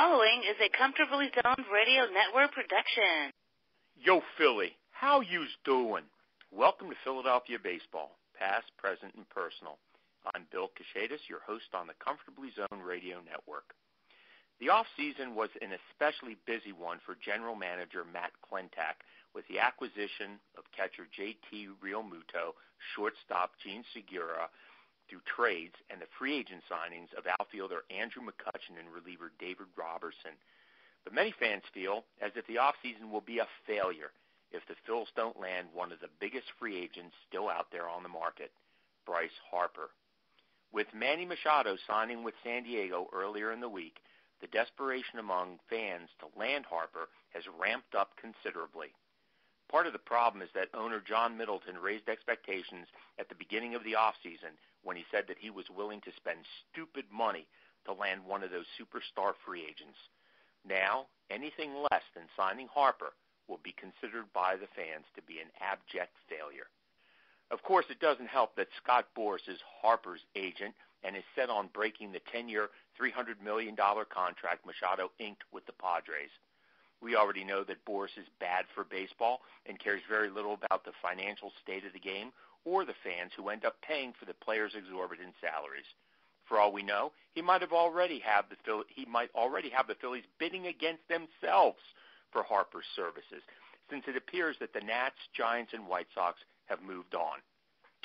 following is a Comfortably Zoned Radio Network production. Yo, Philly, how you's doing? Welcome to Philadelphia Baseball, past, present, and personal. I'm Bill Cachetis, your host on the Comfortably Zoned Radio Network. The off-season was an especially busy one for General Manager Matt Klentak with the acquisition of catcher J.T. Realmuto, shortstop Gene Segura, through trades, and the free agent signings of outfielder Andrew McCutchen and reliever David Robertson. But many fans feel as if the offseason will be a failure if the Phils don't land one of the biggest free agents still out there on the market, Bryce Harper. With Manny Machado signing with San Diego earlier in the week, the desperation among fans to land Harper has ramped up considerably. Part of the problem is that owner John Middleton raised expectations at the beginning of the offseason when he said that he was willing to spend stupid money to land one of those superstar free agents. Now, anything less than signing Harper will be considered by the fans to be an abject failure. Of course, it doesn't help that Scott Boras is Harper's agent and is set on breaking the 10-year, $300 million contract Machado inked with the Padres. We already know that Boras is bad for baseball and cares very little about the financial state of the game or the fans who end up paying for the players' exorbitant salaries. For all we know, he might already have the Phillies bidding against themselves for Harper's services, since it appears that the Nats, Giants, and White Sox have moved on.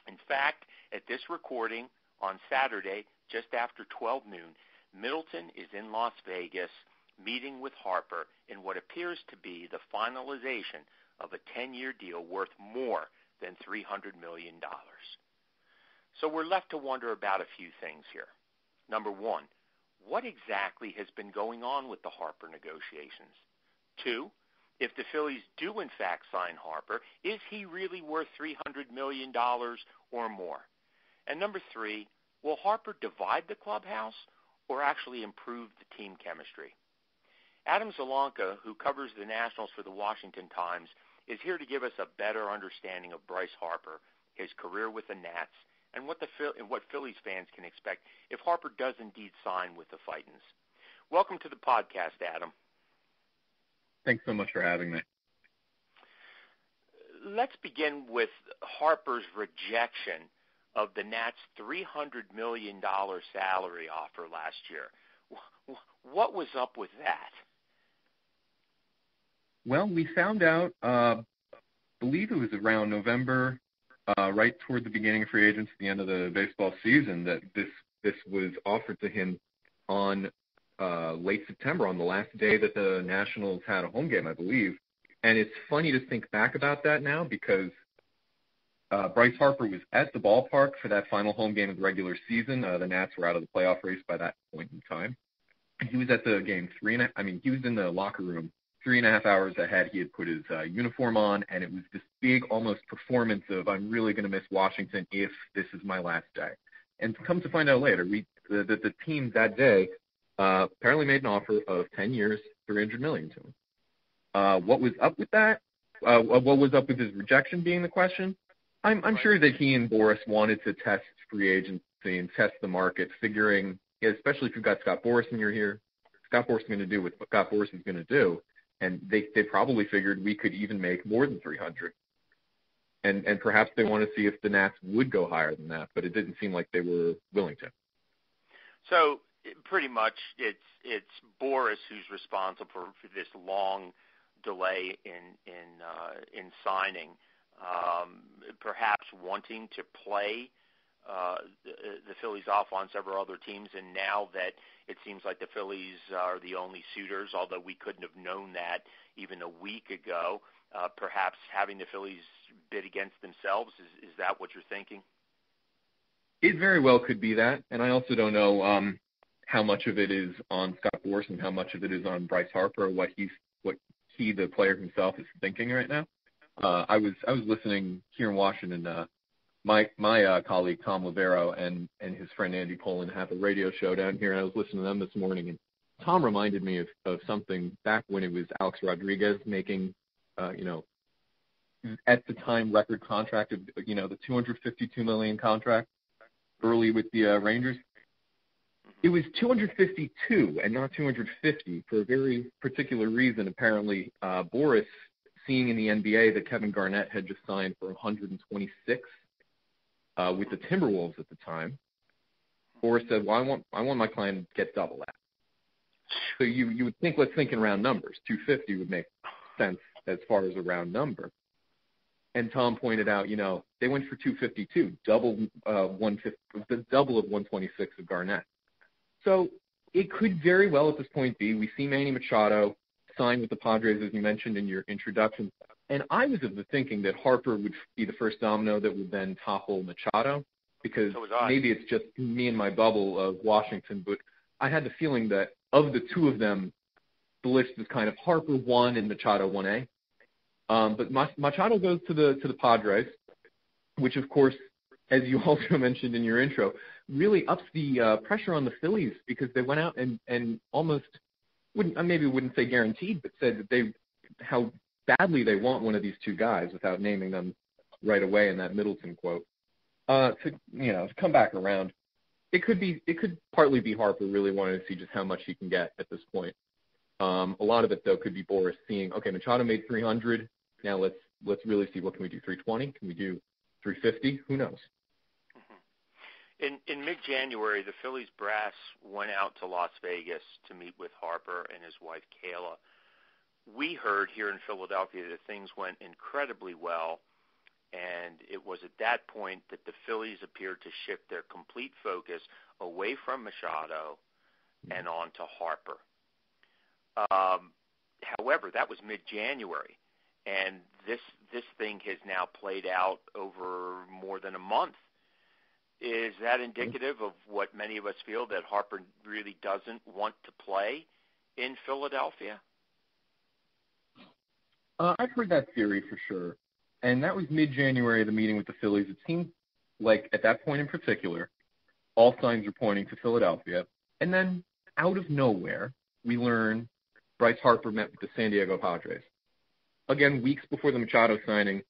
In fact, at this recording on Saturday, just after 12 noon, Middleton is in Las Vegas meeting with Harper in what appears to be the finalization of a 10-year deal worth more than $300 million. So we're left to wonder about a few things here. Number one, what exactly has been going on with the Harper negotiations? Two, if the Phillies do in fact sign Harper, is he really worth $300 million or more? And number three, will Harper divide the clubhouse or actually improve the team chemistry? Adam Zielonka, who covers the Nationals for the Washington Times, is here to give us a better understanding of Bryce Harper, his career with the Nats, and what Phillies fans can expect if Harper does indeed sign with the Fightins. Welcome to the podcast, Adam. Thanks so much for having me. Let's begin with Harper's rejection of the Nats' $300 million salary offer last year. What was up with that? Well, we found out, believe it was around November, right toward the beginning of free agency, the end of the baseball season, that this was offered to him on late September, on the last day that the Nationals had a home game, I believe. And it's funny to think back about that now because Bryce Harper was at the ballpark for that final home game of the regular season. The Nats were out of the playoff race by that point in time. He was at the game he was in the locker room 3.5 hours ahead. He had put his uniform on, and it was this big almost performance of, I'm really going to miss Washington if this is my last day. And come to find out later, the team that day apparently made an offer of 10 years, $300 million to him. What was up with that? What was up with his rejection being the question? I'm sure that he and Boras wanted to test free agency and test the market, figuring, especially if you've got Scott Boras in your here, Scott Boras is going to do what Scott Boras is going to do. And they probably figured we could even make more than 300. And perhaps they want to see if the Nats would go higher than that, but it didn't seem like they were willing to. So pretty much it's Boras who's responsible for this long delay in signing, perhaps wanting to play the Phillies off on several other teams, and now that it seems like the Phillies are the only suitors, although we couldn't have known that even a week ago, perhaps having the Phillies bid against themselves, is that what you're thinking? It very well could be that, and I also don't know how much of it is on Scott Boras and how much of it is on Bryce Harper, what he, the player himself, is thinking right now. I was listening here in Washington. My colleague Tom Lavero and his friend Andy Pollin have a radio show down here, and I was listening to them this morning. And Tom reminded me of something back when it was Alex Rodriguez making, at the time record contract of the $252 million contract early with the Rangers. It was 252 and not 250 for a very particular reason. Apparently, Boris, seeing in the NBA that Kevin Garnett had just signed for 126 with the Timberwolves at the time, Boris said, well, I want my client to get double that. So you would think, let's think in round numbers. 250 would make sense as far as a round number. And Tom pointed out, they went for 252, double 150, the double of 126 of Garnett. So it could very well at this point be, we see Manny Machado sign with the Padres, as you mentioned in your introduction. And I was of the thinking that Harper would be the first domino that would then topple Machado, because maybe it's just me and my bubble of Washington, but I had the feeling that of the two of them, the list was kind of Harper 1 and Machado 1A. But Machado goes to the Padres, which, of course, as you also mentioned in your intro, really ups the pressure on the Phillies, because they went out and almost wouldn't say guaranteed, but said that how badly they want one of these two guys without naming them right away in that Middleton quote. To come back around, it could partly be Harper really wanting to see just how much he can get at this point. A lot of it though could be Boris seeing, okay, Machado made 300. Now let's really see, what can we do? 320? Can we do 350? Who knows? In mid-January, the Phillies brass went out to Las Vegas to meet with Harper and his wife Kayla. We heard here in Philadelphia that things went incredibly well, and it was at that point that the Phillies appeared to shift their complete focus away from Machado and on to Harper. However, that was mid-January, and this thing has now played out over more than a month. Is that indicative of what many of us feel, that Harper really doesn't want to play in Philadelphia? I've heard that theory for sure, and that was mid-January, the meeting with the Phillies. It seemed like at that point in particular, all signs were pointing to Philadelphia, and then out of nowhere, we learn Bryce Harper met with the San Diego Padres. Again, weeks before the Machado signing.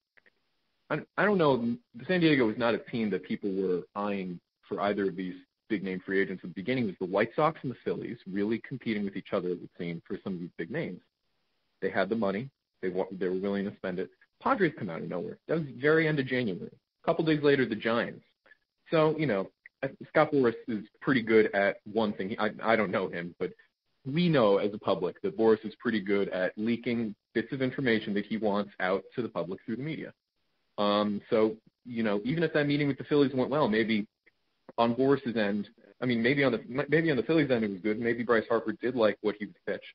I don't know. The San Diego was not a team that people were eyeing for either of these big-name free agents. At the beginning, it was the White Sox and the Phillies really competing with each other, it would seem, for some of these big names. They had the money. They were willing to spend it. Padres come out of nowhere. That was the very end of January. A couple days later, the Giants. So, Scott Boras is pretty good at one thing. I don't know him, but we know as a public that Boras is pretty good at leaking bits of information that he wants out to the public through the media. So, even if that meeting with the Phillies went well, maybe on Boris's end, maybe on the Phillies end it was good. Maybe Bryce Harper did like what he was pitched.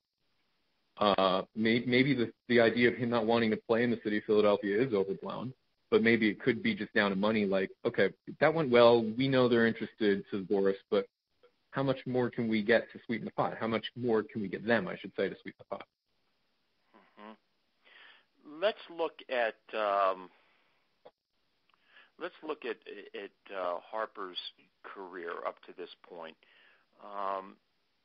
Maybe the idea of him not wanting to play in the city of Philadelphia is overblown, but maybe it could be just down to money. Like, okay, that went well. We know they're interested, says Boris, but how much more can we get to sweeten the pot? How much more can we get them, I should say, to sweeten the pot? Mm-hmm. Let's look at Harper's career up to this point.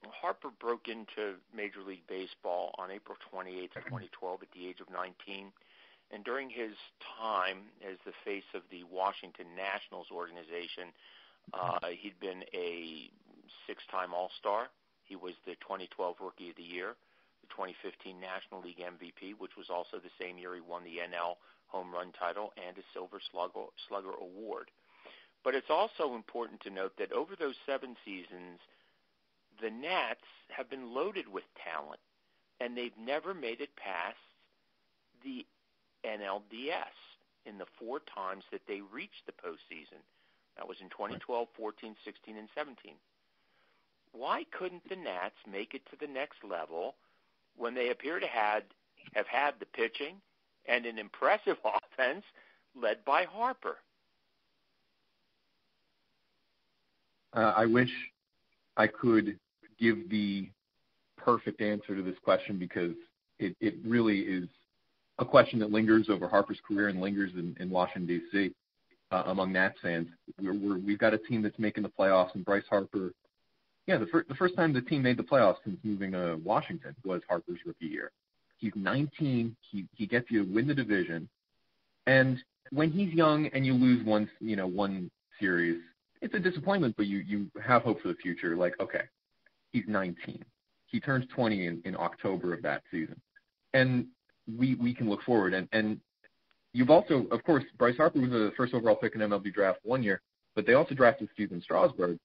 Harper broke into Major League Baseball on April 28th, 2012 at the age of 19. And during his time as the face of the Washington Nationals organization, he'd been a six-time All-Star. He was the 2012 Rookie of the Year, the 2015 National League MVP, which was also the same year he won the NL home run title and a Silver Slugger Award. But it's also important to note that over those 7 seasons, the Nats have been loaded with talent, and they've never made it past the NLDS in the 4 times that they reached the postseason. That was in 2012, 14, 16, and 17. Why couldn't the Nats make it to the next level when they appear to have had the pitching and an impressive offense led by Harper? I wish I could give the perfect answer to this question, because it really is a question that lingers over Harper's career and lingers in Washington, D.C. Among Nats fans. We've got a team that's making the playoffs, and Bryce Harper, the first time the team made the playoffs since moving to Washington was Harper's rookie year. He's 19. He gets you to win the division. And when he's young and you lose one series, it's a disappointment, but you have hope for the future. Like, okay, he's 19. He turns 20 in October of that season. And we can look forward. And you've also, of course, Bryce Harper was the first overall pick in MLB draft one year, but they also drafted Steven Strasburg,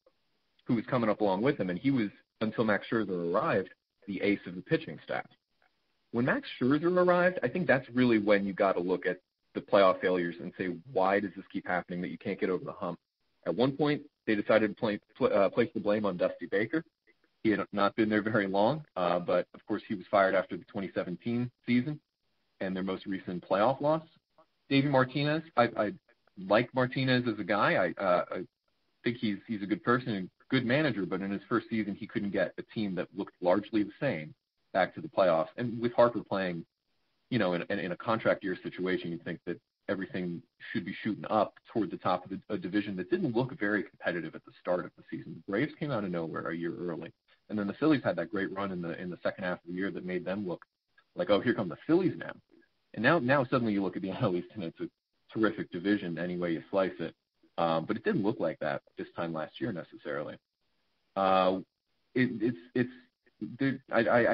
who was coming up along with him, and he was, until Max Scherzer arrived, the ace of the pitching staff. When Max Scherzer arrived, I think that's really when you got to look at the playoff failures and say, why does this keep happening that you can't get over the hump? At one point, they decided to place the blame on Dusty Baker. He had not been there very long, but, of course, he was fired after the 2017 season and their most recent playoff loss. Davey Martinez, I like Martinez as a guy. I think he's a good person and good manager, but in his first season, he couldn't get a team that looked largely the same back to the playoffs. And with Harper playing, in a contract year situation, you'd think that everything should be shooting up toward the top of a division that didn't look very competitive at the start of the season. The Braves came out of nowhere a year early. And then the Phillies had that great run in the second half of the year that made them look like, oh, here come the Phillies now. And now suddenly you look at the NL East and it's a terrific division any way you slice it. But it didn't look like that this time last year necessarily. I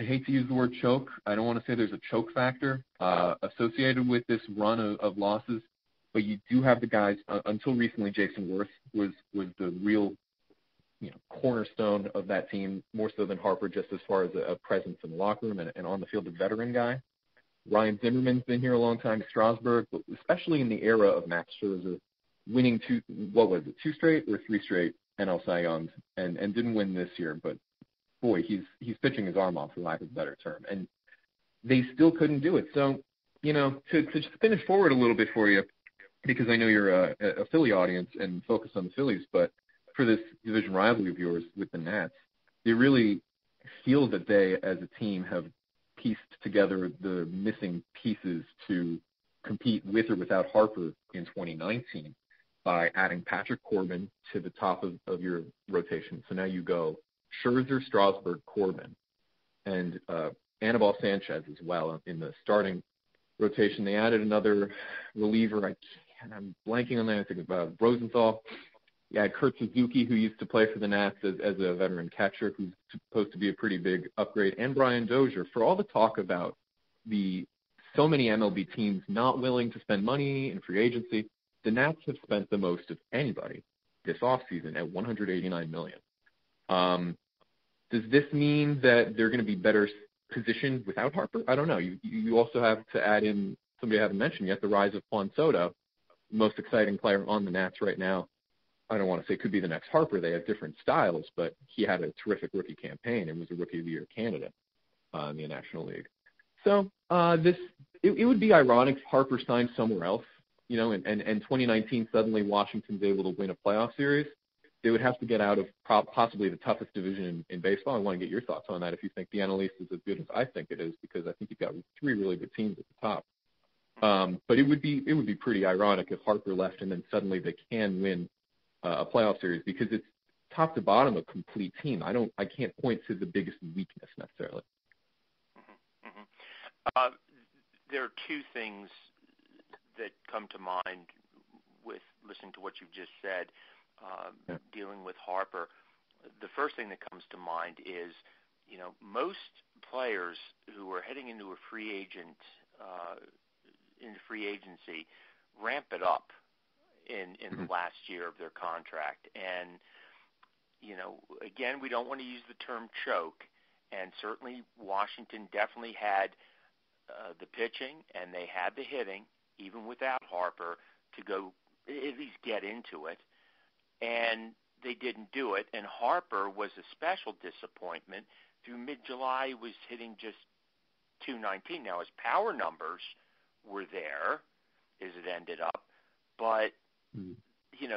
hate to use the word choke. I don't want to say there's a choke factor associated with this run of losses, but you do have the guys. Until recently, Jason Worth was the real cornerstone of that team, more so than Harper, just as far as a presence in the locker room and on the field, a veteran guy. Ryan Zimmerman's been here a long time, Strasburg, but especially in the era of Max Scherzer, winning two straight or three straight NL Cy Youngs, and didn't win this year, but boy, he's pitching his arm off, for lack of a better term, and they still couldn't do it. So, to just finish forward a little bit for you, because I know you're a Philly audience and focus on the Phillies, but for this division rivalry of yours with the Nats, they really feel that they, as a team, have pieced together the missing pieces to compete with or without Harper in 2019 by adding Patrick Corbin to the top of your rotation. So now you go Scherzer, Strasburg, Corbin, and Anibal Sanchez as well in the starting rotation. They added another reliever. I'm blanking on that. I think about Rosenthal. Yeah, Kurt Suzuki, who used to play for the Nats as a veteran catcher, who's supposed to be a pretty big upgrade, and Brian Dozier. For all the talk about so many MLB teams not willing to spend money in free agency, the Nats have spent the most of anybody this offseason at $189 million. Does this mean that they're going to be better positioned without Harper? I don't know. You also have to add in somebody I haven't mentioned yet, the rise of Juan Soto, the most exciting player on the Nats right now. I don't want to say could be the next Harper. They have different styles, but he had a terrific rookie campaign and was a Rookie of the Year candidate in the National League. So it would be ironic if Harper signed somewhere else, and 2019 suddenly Washington's able to win a playoff series. They would have to get out of possibly the toughest division in baseball. I want to get your thoughts on that if you think the NL East is as good as I think it is, because I think you've got three really good teams at the top. But it would be pretty ironic if Harper left and then suddenly they can win a playoff series, because it's top to bottom a complete team. I can't point to the biggest weakness necessarily. There are two things that come to mind with listening to what you've just said, dealing with Harper. The first thing that comes to mind is, most players who are heading into a free agent, into free agency, ramp it up in the last year of their contract. And, again, we don't want to use the term choke, and certainly Washington definitely had the pitching and they had the hitting, even without Harper, to go at least get into it. And they didn't do it, and Harper was a special disappointment. Through mid-July, he was hitting just .219. Now, his power numbers were there as it ended up, but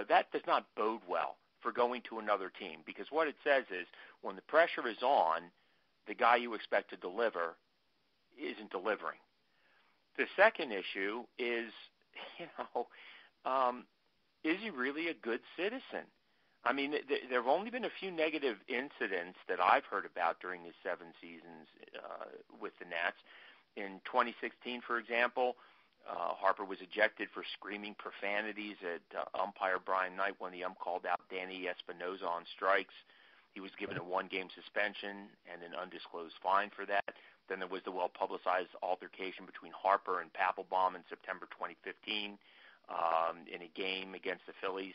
that does not bode well for going to another team, because what it says is when the pressure is on, the guy you expect to deliver isn't delivering. The second issue is, is he really a good citizen? I mean, there have only been a few negative incidents that I've heard about during his 7 seasons with the Nats. In 2016, for example, Harper was ejected for screaming profanities at umpire Brian Knight when the ump called out Danny Espinoza on strikes. He was given a 1-game suspension and an undisclosed fine for that. Then there was the well-publicized altercation between Harper and Papelbon in September 2015 in a game against the Phillies.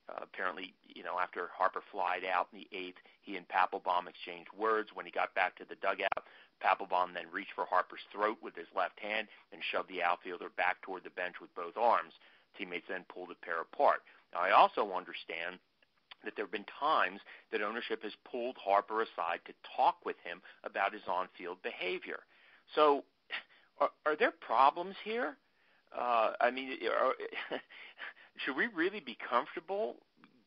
Apparently, after Harper flied out in the 8th, he and Papelbon exchanged words. When he got back to the dugout, Papelbon then reached for Harper's throat with his left hand and shoved the outfielder back toward the bench with both arms. Teammates then pulled the pair apart. Now, I also understand that there have been times that ownership has pulled Harper aside to talk with him about his on-field behavior. So are there problems here? Should we really be comfortable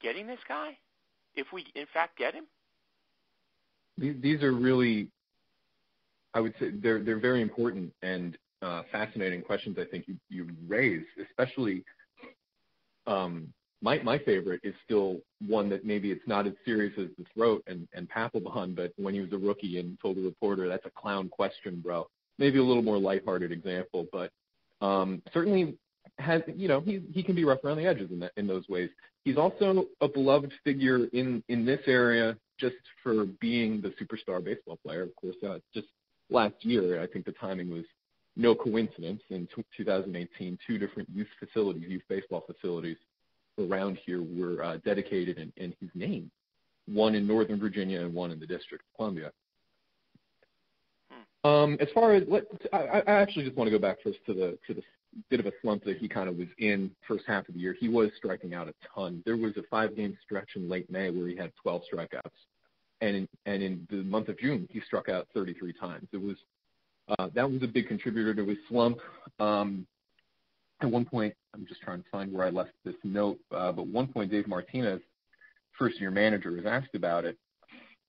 getting this guy if we, in fact, get him? These are really, I would say, they're very important and fascinating questions I think you raise, especially my favorite is still one that maybe it's not as serious as the throat and Papelbon, but when he was a rookie and told a reporter, that's a clown question, bro. Maybe a little more lighthearted example, but certainly has, he can be rough around the edges in those ways. He's also a beloved figure in this area just for being the superstar baseball player. Of course, just last year, I think the timing was no coincidence. In 2018, 2 different youth baseball facilities around here were dedicated in his name, one in Northern Virginia and one in the District of Columbia. As far as I actually just want to go back first to the bit of a slump that he kind of was in first half of the year. He was striking out a ton. There was a 5-game stretch in late May where he had 12 strikeouts, and in the month of June he struck out 33 times. It was that was a big contributor to his slump. At one point, I'm just trying to find where I left this note, but at one point Dave Martinez, first-year manager, was asked about it,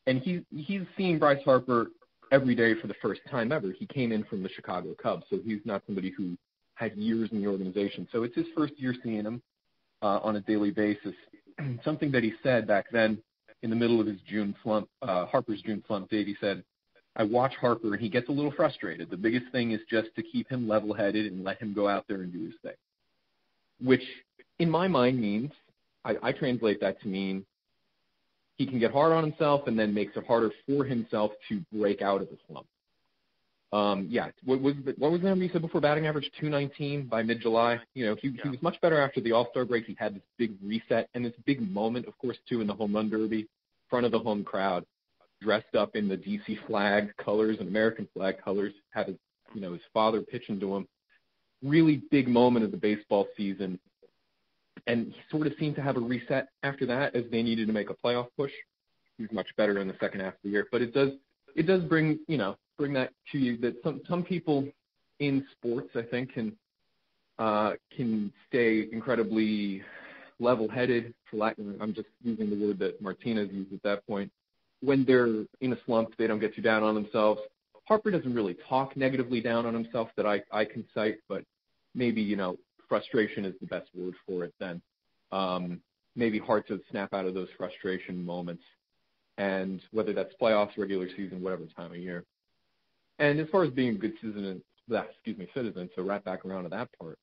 and he's seeing Bryce Harper every day for the first time ever. He came in from the Chicago Cubs, so he's not somebody who had years in the organization. So it's his first year seeing him on a daily basis. Something that he said back then in the middle of his June slump, Harper's June slump, Davey said, I watch Harper and he gets a little frustrated. The biggest thing is just to keep him level-headed and let him go out there and do his thing, which in my mind means, I translate that to mean he can get hard on himself and then makes it harder for himself to break out of the slump. What was the number you said before? Batting average 219 by mid-July. He was much better after the All-Star break. He had this big reset and this big moment, of course, too, in the home run derby, front of the home crowd, dressed up in the DC flag colors and American flag colors, had his father pitching to him. Really big moment of the baseball season. And he sort of seemed to have a reset after that as they needed to make a playoff push. He was much better in the second half of the year. But it does bring that to you that some people in sports, I think, can stay incredibly level-headed, I'm just using the word that Martinez used at that point. When they're in a slump, they don't get too down on themselves. Harper doesn't really talk negatively down on himself that I can cite, but maybe, frustration is the best word for it then. Maybe hard to snap out of those frustration moments, and whether that's playoffs, regular season, whatever time of year. And as far as being a good citizen, so wrap back around to that part,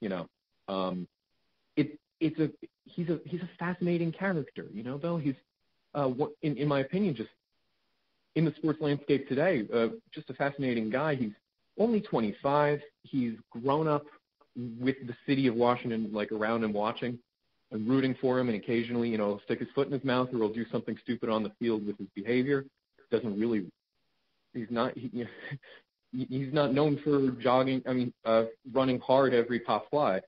he's a fascinating character, though he's, in my opinion, just in the sports landscape today, just a fascinating guy. He's only 25. He's grown up with the city of Washington, around him watching and rooting for him, and occasionally, stick his foot in his mouth or he'll do something stupid on the field with his behavior. He's not known for running hard every pop fly.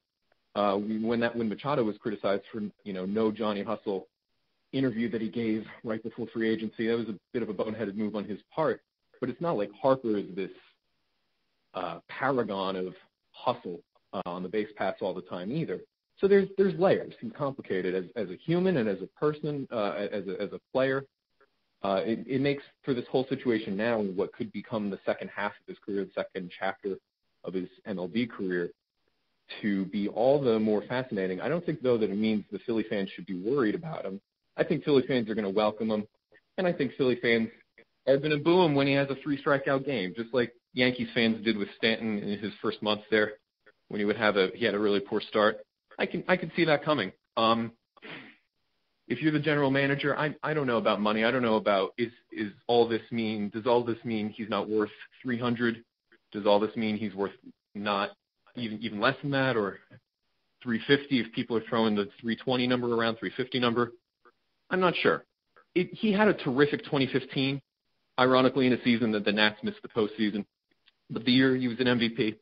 When Machado was criticized for, no Johnny Hustle interview that he gave right before free agency, that was a bit of a boneheaded move on his part. But it's not like Harper is this paragon of hustle on the base paths all the time either. So there's layers. He's complicated as a human and as a person, as a player. It makes for this whole situation now, what could become the second half of his career, the second chapter of his MLB career, to be all the more fascinating. I don't think, though, that it means the Philly fans should be worried about him. I think Philly fans are going to welcome him, and I think Philly fans are going to boo him when he has a 3-strikeout game, just like Yankees fans did with Stanton in his first month there. when he had a really poor start. I can see that coming. If you're the general manager, I don't know about money. I don't know about does all this mean he's not worth 300? Does all this mean he's worth not even less than that, or 350 if people are throwing the 320 number around, 350 number? I'm not sure. He had a terrific 2015, ironically, in a season that the Nats missed the postseason. But the year he was an MVP,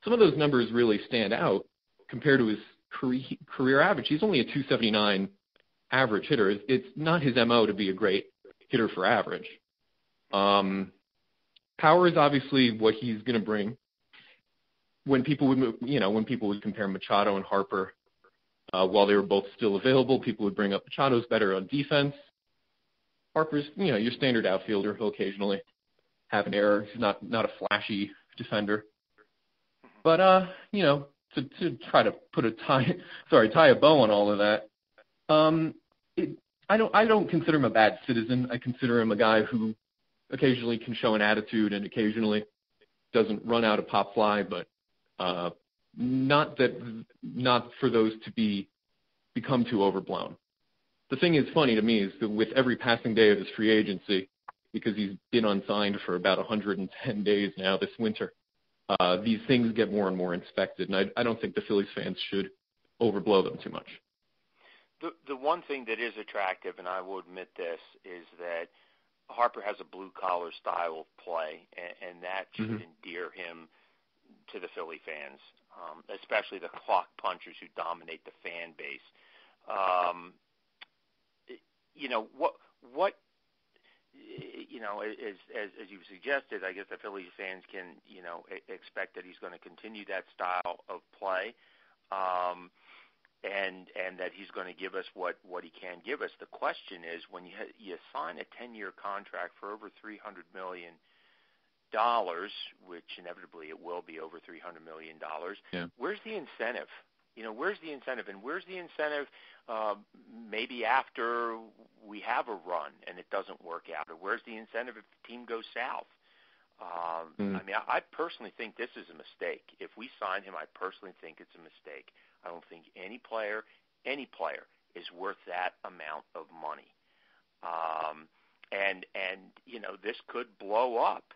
some of those numbers really stand out compared to his career average. He's only a 279 average hitter. It's not his MO to be a great hitter for average. Power is obviously what he's going to bring. When people would compare Machado and Harper, while they were both still available, people would bring up Machado's better on defense. Harper's, your standard outfielder. He'll occasionally have an error. He's not a flashy defender. But to try to tie a bow on all of that, I don't consider him a bad citizen. I consider him a guy who occasionally can show an attitude and occasionally doesn't run out a pop fly, but not for those to become too overblown. The thing is funny to me is that with every passing day of his free agency, because he's been unsigned for about 110 days now this winter, these things get more and more inspected, and I don't think the Phillies fans should overblow them too much. The one thing that is attractive, and I will admit this, is that Harper has a blue-collar style of play, and that should endear him to the Philly fans, especially the clock punchers who dominate the fan base. As you suggested, I guess the Phillies fans can, expect that he's going to continue that style of play, and that he's going to give us what he can give us. The question is, when you sign a 10-year contract for over $300 million, which inevitably it will be over $300 million, where's the incentive? Where's the incentive? And where's the incentive maybe after we have a run and it doesn't work out? Or where's the incentive if the team goes south? I personally think this is a mistake. If we sign him, I personally think it's a mistake. I don't think any player is worth that amount of money. This could blow up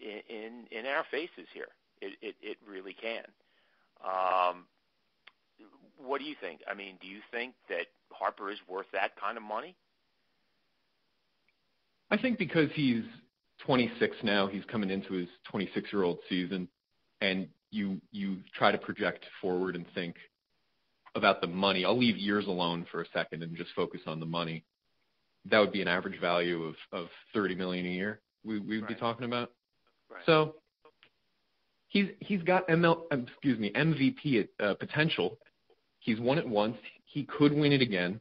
in our faces here. It really can. What do you think? Do you think that Harper is worth that kind of money? I think because he's 26 now, he's coming into his 26-year-old season, and you try to project forward and think about the money. I'll leave years alone for a second and just focus on the money. That would be an average value of $30 million a year we would be talking about. Right. So he's got MVP potential. He's won it once. He could win it again.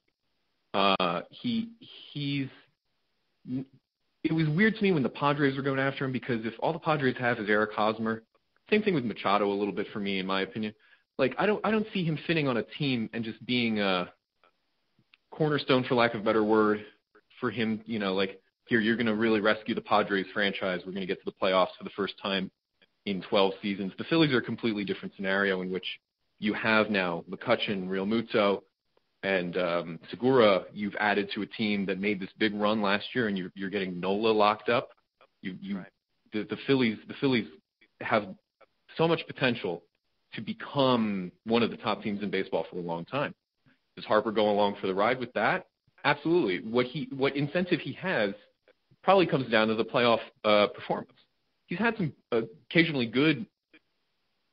It was weird to me when the Padres were going after him, because if all the Padres have is Eric Hosmer, same thing with Machado a little bit for me, in my opinion. Like, I don't see him fitting on a team and just being a cornerstone, for lack of a better word, for him, here, you're going to really rescue the Padres franchise. We're going to get to the playoffs for the first time in 12 seasons. The Phillies are a completely different scenario in which you have now McCutchen, Real Muto, and Segura. You've added to a team that made this big run last year, and you're getting Nola locked up. The Phillies have so much potential to become one of the top teams in baseball for a long time. Does Harper go along for the ride with that? Absolutely. What incentive he has probably comes down to the playoff performance. He's had some occasionally good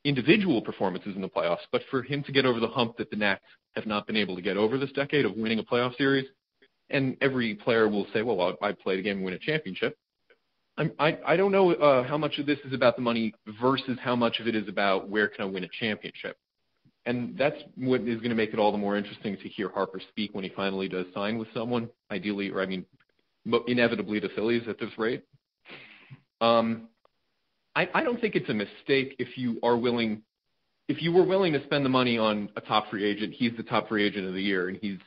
individual performances in the playoffs, but for him to get over the hump that the Nats have not been able to get over this decade of winning a playoff series, and every player will say, well, I played a game and win a championship. I don't know how much of this is about the money versus how much of it is about where can I win a championship. And that's what is going to make it all the more interesting to hear Harper speak when he finally does sign with someone, ideally, inevitably the Phillies at this rate. I don't think it's a mistake if you were willing to spend the money on a top free agent. He's the top free agent of the year, and he's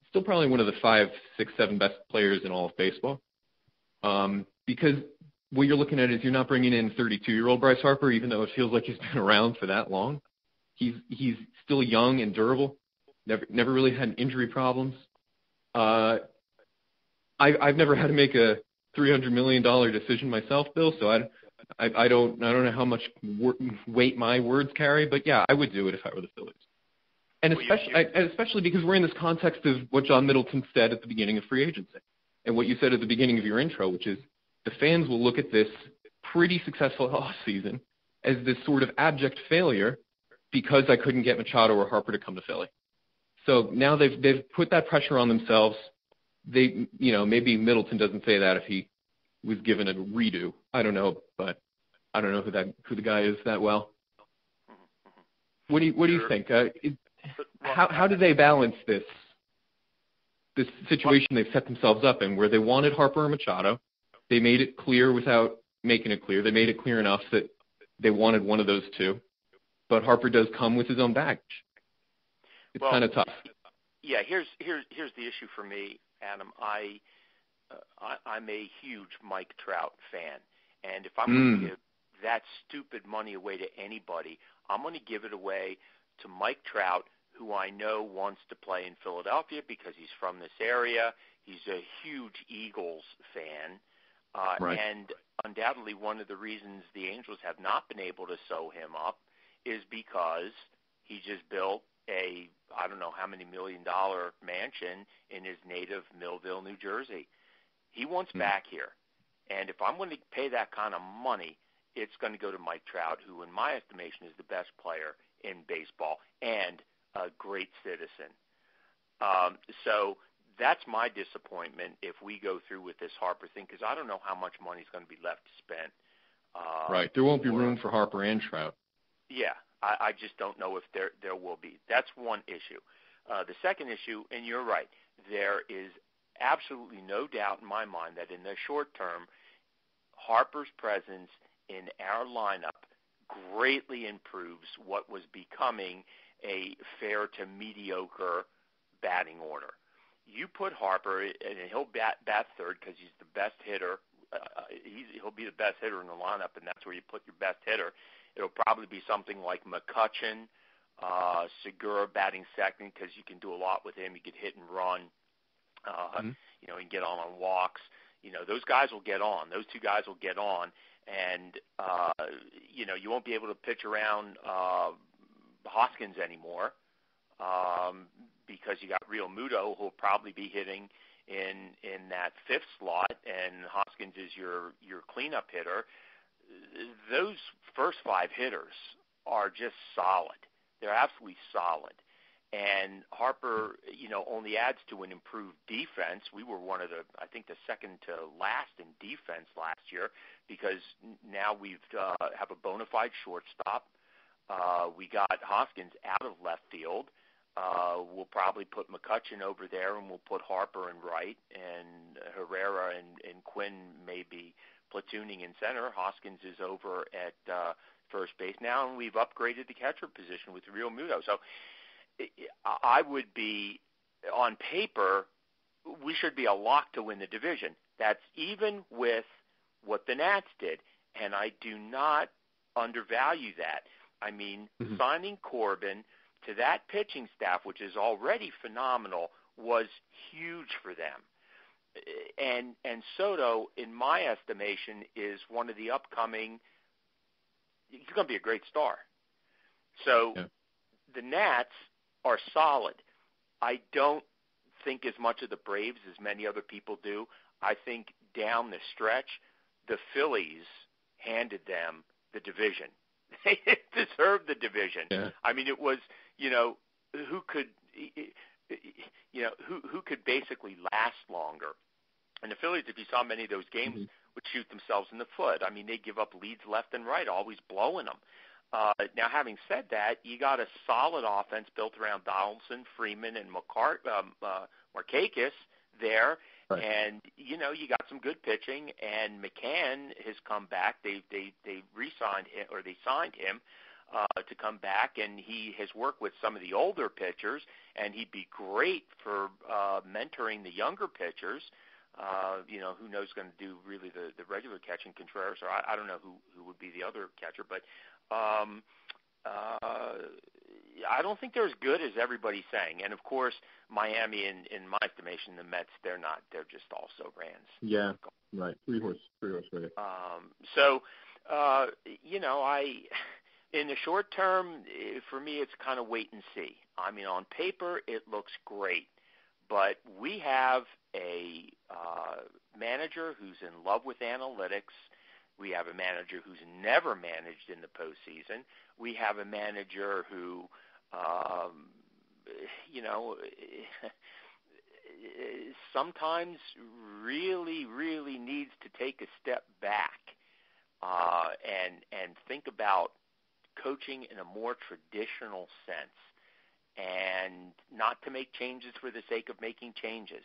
still probably one of the 5, 6, 7 best players in all of baseball. Because what you're looking at is you're not bringing in 32-year-old Bryce Harper, even though it feels like he's been around for that long. He's still young and durable. Never really had injury problems. I've never had to make a $300 million decision myself, Bill. So I don't know how much weight my words carry, but yeah, I would do it if I were the Phillies. And especially because we're in this context of what John Middleton said at the beginning of free agency, and what you said at the beginning of your intro, which is the fans will look at this pretty successful offseason as this sort of abject failure because I couldn't get Machado or Harper to come to Philly. So now they've put that pressure on themselves. Maybe Middleton doesn't say that if he was given a redo. I don't know, but I don't know who the guy is that well. What do you think? How do they balance this situation they've set themselves up in, where they wanted Harper or Machado? They made it clear without making it clear. They made it clear enough that they wanted one of those two, but Harper does come with his own baggage. It's kind of tough. Yeah, here's the issue for me, Adam. I'm a huge Mike Trout fan, and if I'm going to give that stupid money away to anybody, I'm going to give it away to Mike Trout, who I know wants to play in Philadelphia because he's from this area. He's a huge Eagles fan, right. And undoubtedly one of the reasons the Angels have not been able to sew him up is because he just built a I don't know how many $1 million mansion in his native Millville, New Jersey. He wants back here. And if I'm going to pay that kind of money, it's going to go to Mike Trout, who in my estimation is the best player in baseball and a great citizen. So that's my disappointment if we go through with this Harper thing, because I don't know how much money is going to be left to spend. Right. There won't be room for Harper and Trout. Yeah. I just don't know if there will be. That's one issue. The second issue, and you're right, there is absolutely no doubt in my mind that in the short term, Harper's presence in our lineup greatly improves what was becoming a fair to mediocre batting order. You put Harper, and he'll bat third because he's the best hitter. He'll be the best hitter in the lineup, and that's where you put your best hitter. It'll probably be something like McCutchen, Segura batting second because you can do a lot with him. You could hit and run, and get on walks. Those guys will get on. Those two guys will get on, and you won't be able to pitch around Hoskins anymore because you got Real Muto, who'll probably be hitting in that fifth slot, and Hoskins is your cleanup hitter. Those first five hitters are just solid. They're absolutely solid. And Harper, only adds to an improved defense. We were one of the second to last in defense last year because now we have a bona fide shortstop. We got Hoskins out of left field. We'll probably put McCutchen over there, and we'll put Harper in right, and Herrera and Quinn may be platooning in center. Hoskins is over at first base now, and we've upgraded the catcher position with Real Muto. So I would be, on paper, we should be a lock to win the division. That's even with what the Nats did, and I do not undervalue that. I mean, signing Corbin to that pitching staff, which is already phenomenal, was huge for them. And Soto, in my estimation, is one of the upcoming – he's going to be a great star. So the Nats are solid. I don't think as much of the Braves as many other people do. I think down the stretch, the Phillies handed them the division. They deserved the division. Yeah. I mean, it was, who could basically last longer. And the Phillies, if you saw many of those games, would shoot themselves in the foot. I mean, they give up leads left and right, always blowing them. Now, having said that, you got a solid offense built around Donaldson, Freeman, and Markakis there. Right. And, you got some good pitching, and McCann has come back. They re-signed him, or they signed him to come back, and he has worked with some of the older pitchers, and he'd be great for mentoring the younger pitchers. Who knows going to do really the regular catching, Contreras, or I don't know who would be the other catcher, but I don't think they're as good as everybody's saying. And, of course, Miami, in my estimation, the Mets, they're not. They're just also Rans. Yeah, right. Three-horse race. In the short term, for me, it's kind of wait and see. I mean, on paper, it looks great. But we have a manager who's in love with analytics. We have a manager who's never managed in the postseason. We have a manager who, sometimes really, really needs to take a step back and think about coaching in a more traditional sense, and not to make changes for the sake of making changes.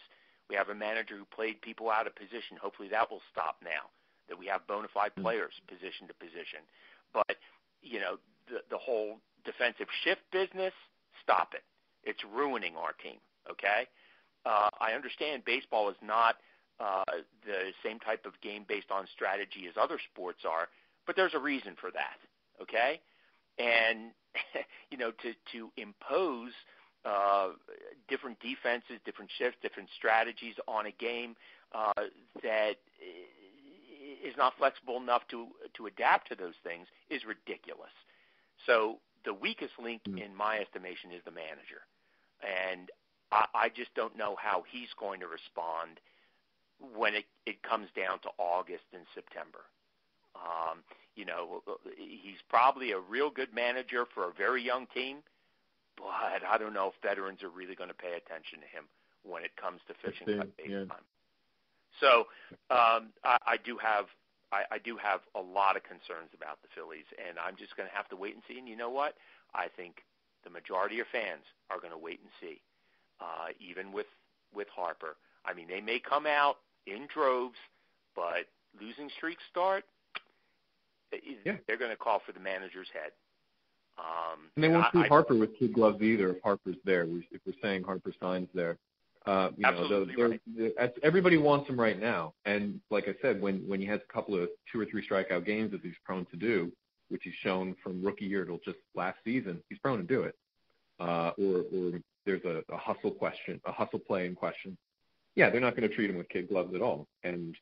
We have a manager who played people out of position. Hopefully that will stop now, that we have bona fide players position to position. But, the whole defensive shift business, stop it. It's ruining our team, okay? I understand baseball is not the same type of game based on strategy as other sports are, but there's a reason for that, okay? And, to impose different defenses, different shifts, different strategies on a game that is not flexible enough to adapt to those things is ridiculous. So the weakest link, in my estimation, is the manager. And I just don't know how he's going to respond when it comes down to August and September. He's probably a real good manager for a very young team, but I don't know if veterans are really going to pay attention to him when it comes to fishing cut base time. So I do have a lot of concerns about the Phillies, and I'm just going to have to wait and see. And you know what? I think the majority of fans are going to wait and see, even with Harper. I mean, they may come out in droves, but losing streaks start, they're going to call for the manager's head. And they won't see Harper with kid gloves either if Harper's there. If we're saying Harper signs there. Absolutely right. Everybody wants him right now. And like I said, when he has a couple of 2 or 3 strikeout games as he's prone to do, which he's shown from rookie year till just last season, he's prone to do it. Or there's a hustle play in question. Yeah, they're not going to treat him with kid gloves at all. And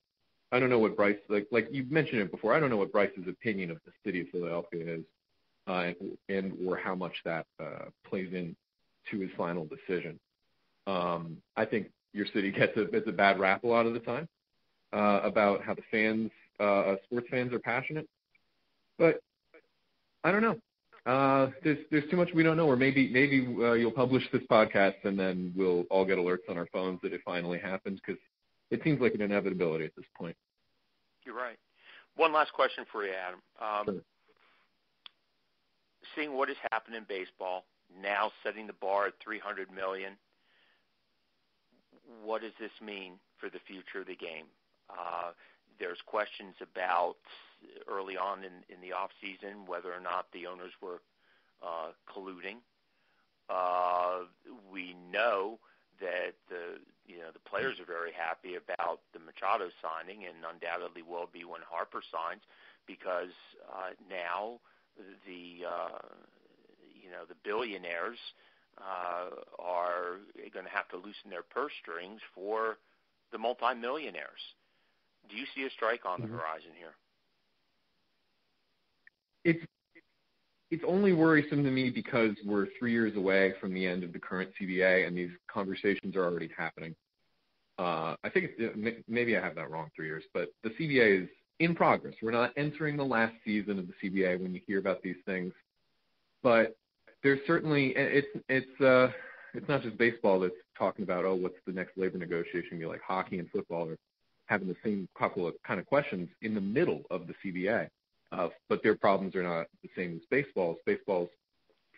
I don't know what Bryce, like you mentioned it before, I don't know what Bryce's opinion of the city of Philadelphia is, and or how much that plays into his final decision. I think your city gets a bad rap a lot of the time about how the fans, sports fans, are passionate. But I don't know. There's too much we don't know. Or maybe you'll publish this podcast and then we'll all get alerts on our phones that it finally happens, because it seems like an inevitability at this point. You're right. One last question for you, Adam. Sure. Seeing what has happened in baseball, now setting the bar at $300 million, what does this mean for the future of the game? There's questions about early on in the off season whether or not the owners were colluding. We know that the players are very happy about the Machado signing, and undoubtedly will be when Harper signs, because now the billionaires are going to have to loosen their purse strings for the multimillionaires. Do you see a strike on the horizon here? It's only worrisome to me because we're 3 years away from the end of the current CBA, and these conversations are already happening. I think maybe I have that wrong, 3 years, but the CBA is in progress. We're not entering the last season of the CBA when you hear about these things, but there's certainly it's not just baseball that's talking about, oh, what's the next labor negotiation? Like hockey and football are having the same couple of kind of questions in the middle of the CBA. But their problems are not the same as baseball's. Baseball's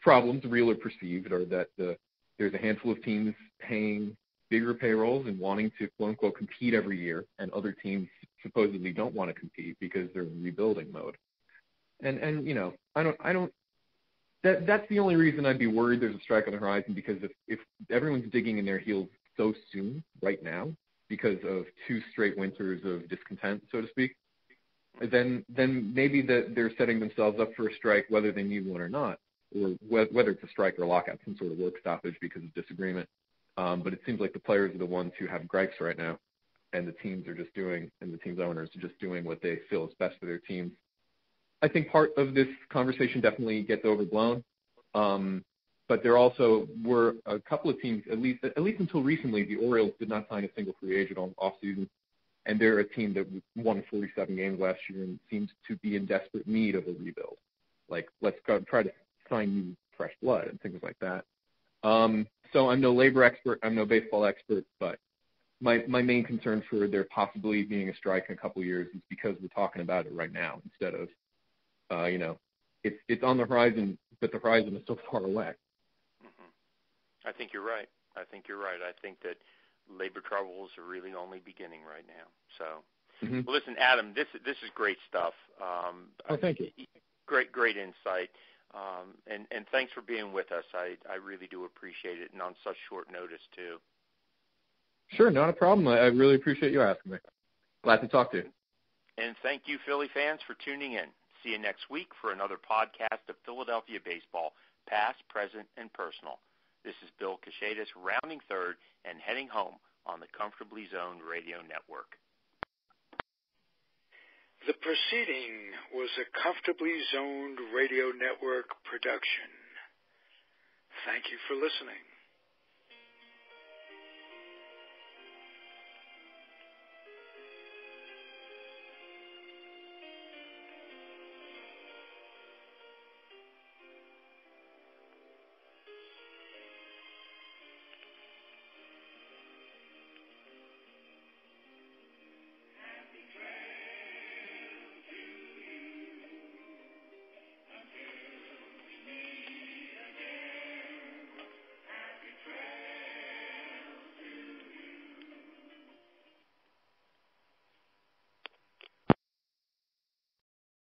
problems, real or perceived, are that there's a handful of teams paying bigger payrolls and wanting to, quote unquote, compete every year, and other teams supposedly don't want to compete because they're in rebuilding mode. And that's the only reason I'd be worried there's a strike on the horizon, because if everyone's digging in their heels so soon right now, because of 2 straight winters of discontent, so to speak, then maybe they're setting themselves up for a strike whether they need one or not, or whether it's a strike or a lockout, some sort of work stoppage because of disagreement. But it seems like the players are the ones who have gripes right now, and the teams owners are just doing what they feel is best for their teams. I think part of this conversation definitely gets overblown, but there also were a couple of teams, at least until recently, the Orioles did not sign a single free agent off season, and they're a team that won 47 games last year and seems to be in desperate need of a rebuild. Like, let's go try to sign new fresh blood and things like that. So I'm no labor expert, I'm no baseball expert, but my main concern for there possibly being a strike in a couple of years is because we're talking about it right now instead of, it's on the horizon, but the horizon is so far away. I think you're right. I think that labor troubles are really only beginning right now. So, Well, listen, Adam, this is great stuff. Thank you. Great insight. And thanks for being with us. I really do appreciate it, and on such short notice, too. Sure, not a problem. I really appreciate you asking me. Glad to talk to you. And thank you, Philly fans, for tuning in. See you next week for another podcast of Philadelphia baseball, past, present, and personal. This is Bill Cachetis, rounding third and heading home on the Comfortably Zoned Radio Network. The proceeding was a Comfortably Zoned Radio Network production. Thank you for listening.